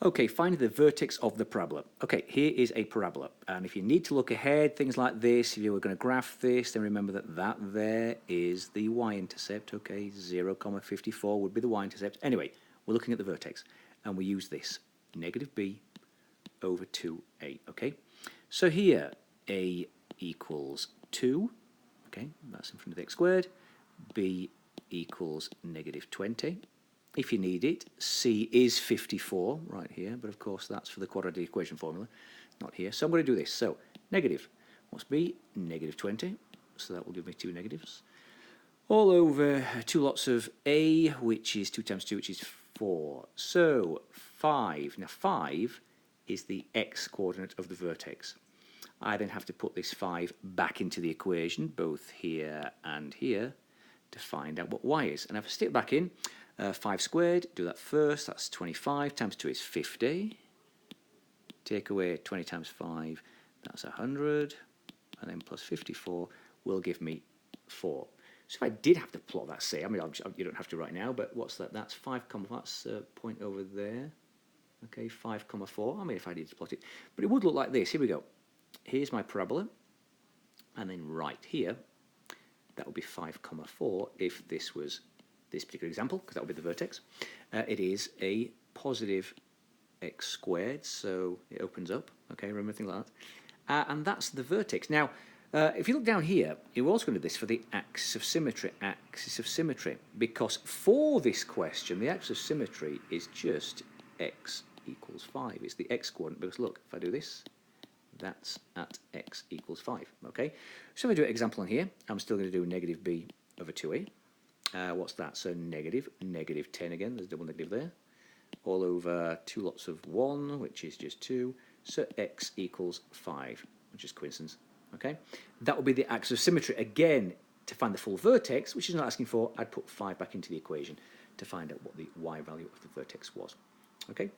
Okay, find the vertex of the parabola. Okay, here is a parabola. And if you need to look ahead, things like this, if you were going to graph this, then remember that that there is the y-intercept. Okay, 0, 54 would be the y-intercept. Anyway, we're looking at the vertex. And we use this, negative b over 2a. Okay, so here, a equals 2. Okay, that's in front of the x squared. B equals negative 20. If you need it, C is 54 right here, but of course that's for the quadratic equation formula, not here. So I'm going to do this. So negative, what's B? Negative 20. So that will give me two negatives. All over two lots of A, which is 2 times 2, which is 4. So 5. Now 5 is the x coordinate of the vertex. I then have to put this 5 back into the equation, both here and here, to find out what y is. And if I stick it back in, 5 squared, do that first, that's 25, times 2 is 50. Take away 20 times 5, that's 100. And then plus 54 will give me 4. So if I did have to plot that, say, I mean, you don't have to right now, but what's that? That's 5, that's a point over there. Okay, 5, 4. I mean, if I did to plot it. But it would look like this. Here we go. Here's my parabola. And then right here, that would be 5, 4 if this was this particular example, because that would be the vertex. It is a positive x squared, so it opens up. Okay, remember things like that. And that's the vertex. Now, if you look down here, you're also going to do this for the axis of symmetry. Axis of symmetry, because for this question, the axis of symmetry is just x equals 5. It's the x coordinate, because look, if I do this, that's at x equals 5. Okay, so if I do an example on here, I'm still going to do negative b over 2a. What's that? So negative 10 again, there's a double negative there, all over two lots of 1, which is just 2, so x equals 5, which is coincidence. Okay, that would be the axis of symmetry. Again, to find the full vertex, which is not asking for, I'd put 5 back into the equation to find out what the y value of the vertex was. Okay.